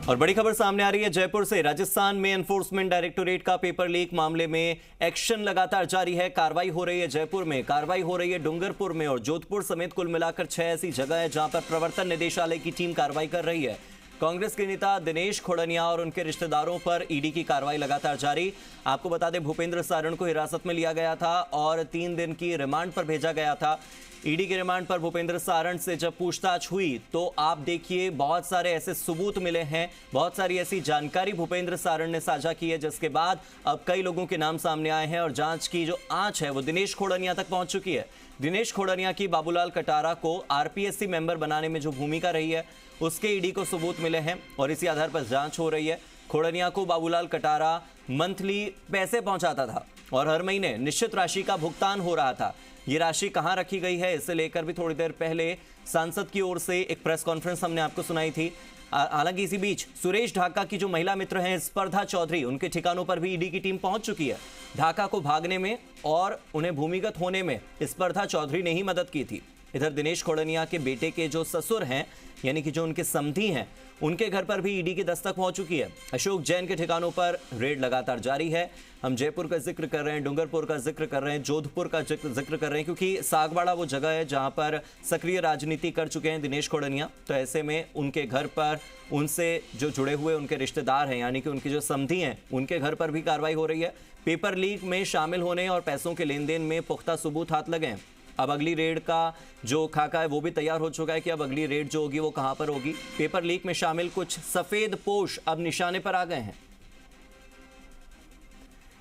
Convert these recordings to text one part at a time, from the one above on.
और बड़ी खबर सामने आ रही है जयपुर से। राजस्थान में एनफोर्समेंट डायरेक्टोरेट का पेपर लीक मामले में एक्शन लगातार जारी है। कार्रवाई हो रही है जयपुर में, कार्रवाई हो रही है डूंगरपुर में और जोधपुर समेत कुल मिलाकर 6 ऐसी जगह है जहां पर प्रवर्तन निदेशालय की टीम कार्रवाई कर रही है। कांग्रेस के नेता दिनेश खोड़निया और उनके रिश्तेदारों पर ईडी की कार्रवाई लगातार जारी। आपको बता दें, भूपेंद्र सारण को हिरासत में लिया गया था और 3 दिन की रिमांड पर भेजा गया था। ईडी के रिमांड पर भूपेंद्र सारण से जब पूछताछ हुई तो आप देखिए बहुत सारे ऐसे सबूत मिले हैं, बहुत सारी ऐसी जानकारी भूपेंद्र सारण ने साझा की है, जिसके बाद अब कई लोगों के नाम सामने आए हैं और जांच की जो आंच है वो दिनेश खोड़निया तक पहुंच चुकी है। दिनेश खोड़निया की बाबूलाल कटारा को आरपीएससी मेंबर बनाने में जो भूमिका रही है उसके ईडी को सबूत मिले हैं और इसी आधार पर जांच हो रही है। खोड़निया को बाबूलाल कटारा मंथली पैसे पहुंचाता था और हर महीने निश्चित राशि का भुगतान हो रहा था। ये राशि कहां रखी गई है, इसे लेकर भी थोड़ी देर पहले सांसद की ओर से एक प्रेस कॉन्फ्रेंस हमने आपको सुनाई थी। हालांकि इसी बीच सुरेश ढाका की जो महिला मित्र हैं स्पर्धा चौधरी, उनके ठिकानों पर भी ईडी की टीम पहुंच चुकी है। ढाका को भागने में और उन्हें भूमिगत होने में स्पर्धा चौधरी ने ही मदद की थी। इधर दिनेश खोड़निया के बेटे के जो ससुर हैं, यानी कि जो उनके समधी हैं, उनके घर पर भी ईडी की दस्तक पहुंच चुकी है। अशोक जैन के ठिकानों पर रेड लगातार जारी है। हम जयपुर का जिक्र कर रहे हैं, डूंगरपुर का जिक्र कर रहे हैं, जोधपुर का जिक्र कर रहे हैं, क्योंकि सागवाड़ा वो जगह है जहां पर सक्रिय राजनीति कर चुके हैं दिनेश खोड़निया। तो ऐसे में उनके घर पर उनसे जो जुड़े हुए उनके रिश्तेदार हैं, यानी कि उनके जो समधी हैं, उनके घर पर भी कार्रवाई हो रही है। पेपर लीक में शामिल होने और पैसों के लेन देन में पुख्ता सबूत हाथ लगे हैं। अब अगली रेड का जो खाका है वो भी तैयार हो चुका है कि अब अगली रेड जो होगी वो कहां पर होगी। पेपर लीक में शामिल कुछ सफेद पोश अब निशाने पर आ गए हैं।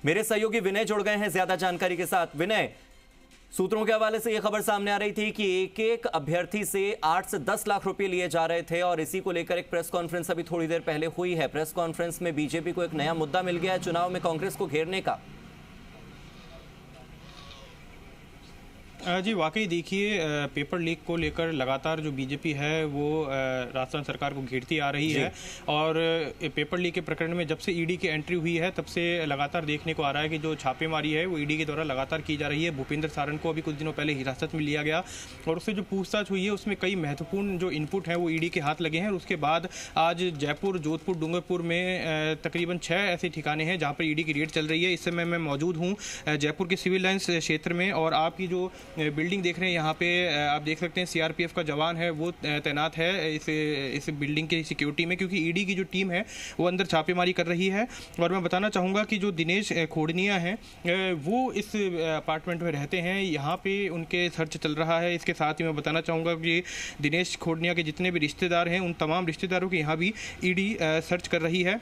मेरे सहयोगी विनय जुड़ गए हैं ज्यादा जानकारी के साथ। विनय, सूत्रों के हवाले से यह खबर सामने आ रही थी कि एक अभ्यर्थी से 8 से 10 लाख रुपए लिए जा रहे थे और इसी को लेकर एक प्रेस कॉन्फ्रेंस अभी थोड़ी देर पहले हुई है। प्रेस कॉन्फ्रेंस में बीजेपी को एक नया मुद्दा मिल गया है, चुनाव में कांग्रेस को घेरने का। जी वाकई देखिए, पेपर लीक को लेकर लगातार जो बीजेपी है वो राजस्थान सरकार को घेरती आ रही है और पेपर लीक के प्रकरण में जब से ईडी की एंट्री हुई है तब से लगातार देखने को आ रहा है कि जो छापेमारी है वो ईडी के द्वारा लगातार की जा रही है। भूपेंद्र सारण को अभी कुछ दिनों पहले हिरासत में लिया गया और उससे जो पूछताछ हुई है उसमें कई महत्वपूर्ण जो इनपुट हैं वो ईडी के हाथ लगे हैं। और उसके बाद आज जयपुर, जोधपुर, डूंगरपुर में तकरीबन 6 ऐसे ठिकाने हैं जहाँ पर ईडी की रेड चल रही है। इस समय मैं मौजूद हूँ जयपुर के सिविल लाइन्स क्षेत्र में और आपकी जो बिल्डिंग देख रहे हैं यहाँ पे आप देख सकते हैं सीआरपीएफ का जवान है वो तैनात है इस बिल्डिंग के सिक्योरिटी में, क्योंकि ईडी की जो टीम है वो अंदर छापेमारी कर रही है। और मैं बताना चाहूँगा कि जो दिनेश खोड़निया हैं वो इस अपार्टमेंट में रहते हैं, यहाँ पे उनके सर्च चल रहा है। इसके साथ ही मैं बताना चाहूँगा कि दिनेश खोड़निया के जितने भी रिश्तेदार हैं उन तमाम रिश्तेदारों के यहाँ भी ईडी सर्च कर रही है।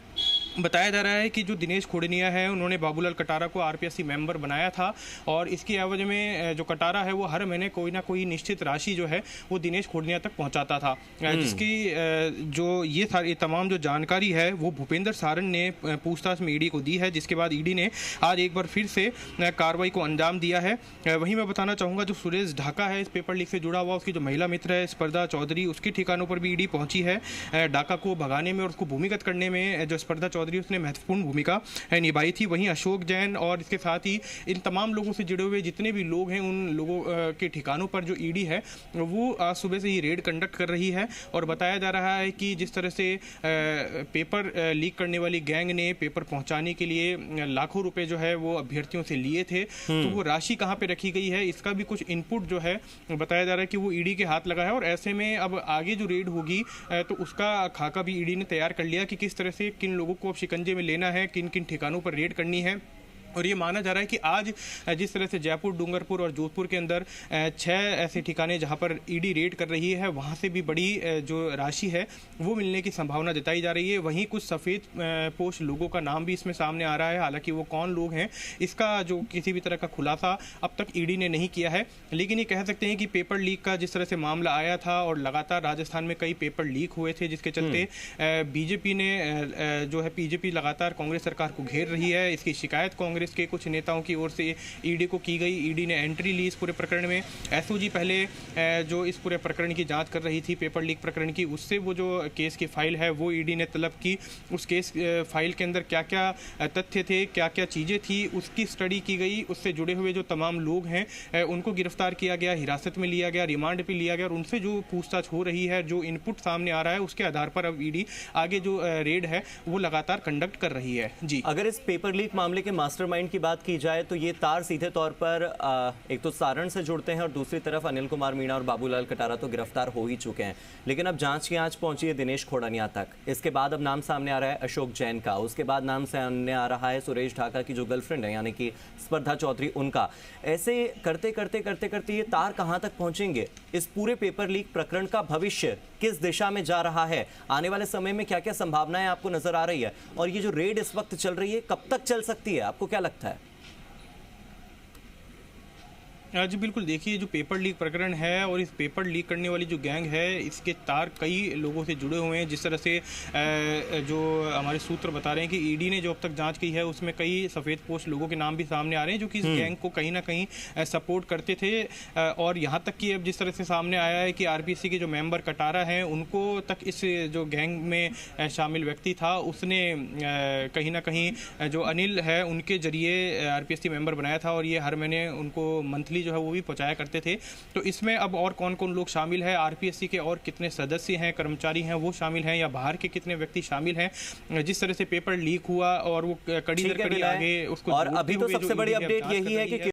बताया जा रहा है कि जो दिनेश खोड़निया है उन्होंने बाबूलाल कटारा को आरपीएससी मेंबर बनाया था और इसकी एवज में जो कटारा है वो हर महीने कोई ना कोई निश्चित राशि जो है वो दिनेश खोड़निया तक पहुंचाता था, जिसकी जो ये सारी तमाम जो जानकारी है वो भूपेंद्र सारण ने पूछताछ में ईडी को दी है, जिसके बाद ईडी ने आज एक बार फिर से कार्रवाई को अंजाम दिया है। वहीं मैं बताना चाहूँगा जो सुरेश ढाका है इस पेपर लीक से जुड़ा हुआ, उसकी जो महिला मित्र है स्पर्धा चौधरी, उसके ठिकानों पर भी ईडी पहुंची है। ढाका को भगाने में और उसको भूमिगत करने में जो स्पर्धा चौधरी उसने महत्वपूर्ण भूमिका निभाई थी। वहीं अशोक जैन और इसके साथ ही इन तमाम लोगों से जुड़े हुए जितने भी लोग हैं उन लोगों के ठिकानों पर जो ईडी है वो आज सुबह से ही रेड कंडक्ट कर रही है। और बताया जा रहा है कि जिस तरह से पेपर लीक करने वाली गैंग ने पेपर पहुंचाने के लिए लाखों रुपए जो है वो अभ्यर्थियों से लिए थे, तो वो राशि कहां पे रखी गई है इसका भी कुछ इनपुट जो है बताया जा रहा है कि वो ईडी के हाथ लगा है। और ऐसे में अब आगे जो रेड होगी तो उसका खाका भी ईडी ने तैयार कर लिया कि किस तरह से किन लोगों को अब शिकंजे में लेना है, किन किन ठिकानों पर रेड करनी है। और ये माना जा रहा है कि आज जिस तरह से जयपुर, डूंगरपुर और जोधपुर के अंदर 6 ऐसे ठिकाने जहां पर ईडी रेड कर रही है वहां से भी बड़ी जो राशि है वो मिलने की संभावना जताई जा रही है। वहीं कुछ सफ़ेद पोश लोगों का नाम भी इसमें सामने आ रहा है, हालांकि वो कौन लोग हैं इसका जो किसी भी तरह का खुलासा अब तक ईडी ने नहीं किया है। लेकिन ये कह सकते हैं कि पेपर लीक का जिस तरह से मामला आया था और लगातार राजस्थान में कई पेपर लीक हुए थे जिसके चलते बीजेपी लगातार कांग्रेस सरकार को घेर रही है, इसकी शिकायत कांग्रेस कांग्रेस के कुछ नेताओं की ओर से ईडी को की गई। ईडी ने एंट्री ली इस पूरे प्रकरण में। एसओजी पहले जो इस पूरे प्रकरण की जांच कर रही थी, पेपर लीक प्रकरण की, उससे वो जो केस की फाइल है वो ईडी ने तलब की। उस केस फाइल के अंदर क्या क्या तथ्य थे, क्या क्या चीज़ें थी, उसकी स्टडी की गई। उससे जुड़े हुए जो तमाम लोग हैं उनको गिरफ्तार किया गया, हिरासत में लिया गया, रिमांड पे लिया गया और उनसे जो पूछताछ हो रही है, जो इनपुट सामने आ रहा है, उसके आधार पर अब ईडी आगे जो रेड है वो लगातार कंडक्ट कर रही है। जी, अगर इस पेपर लीक मामले के मास्टरमाइंड की बात की जाए तो ये तार सीधे तौर पर एक तो सारण से जुड़ते हैं और दूसरी तरफ अनिल कुमार मीणा और बाबूलाल कटारा तो गिरफ्तार हो ही चुके हैं, लेकिन अब जांच की आंच पहुंची है दिनेश खोड़ानिया तक। इसके बाद अब नाम सामने आ रहा है अशोक जैन का, उसके बाद नाम सामने आ रहा है सुरेश ढाका की जो गर्लफ्रेंड है यानी कि स्पर्धा चौधरी, उनका। ऐसे करते करते करते करते ये तार कहां तक पहुंचेंगे? इस पूरे पेपर लीक प्रकरण का भविष्य किस दिशा में जा रहा है? आने वाले समय में क्या क्या संभावनाएं आपको नजर आ रही है? और ये जो रेड इस वक्त चल रही है कब तक चल सकती है, आपको क्या लगता है? जी बिल्कुल, देखिए जो पेपर लीक प्रकरण है और इस पेपर लीक करने वाली जो गैंग है, इसके तार कई लोगों से जुड़े हुए हैं। जिस तरह से जो हमारे सूत्र बता रहे हैं कि ईडी ने जो अब तक जांच की है उसमें कई सफ़ेद पोस्ट लोगों के नाम भी सामने आ रहे हैं जो कि इस गैंग को कहीं ना कहीं सपोर्ट करते थे। और यहाँ तक कि अब जिस तरह से सामने आया है कि आरपीएससी के जो मेंबर कटारा हैं उनको तक इस जो गैंग में शामिल व्यक्ति था उसने कहीं ना कहीं जो अनिल है उनके जरिए आरपीएससी मेंबर बनाया था और ये हर महीने उनको मंथली जो है वो भी पहुंचाया करते थे। तो इसमें अब और कौन कौन लोग शामिल हैं, आरपीएससी के और कितने सदस्य हैं, कर्मचारी हैं वो शामिल हैं या बाहर के कितने व्यक्ति शामिल हैं, जिस तरह से पेपर लीक हुआ और वो कड़ी दर कड़ी आगे उसको और अभी तो सबसे बड़ी अपडेट यही है कि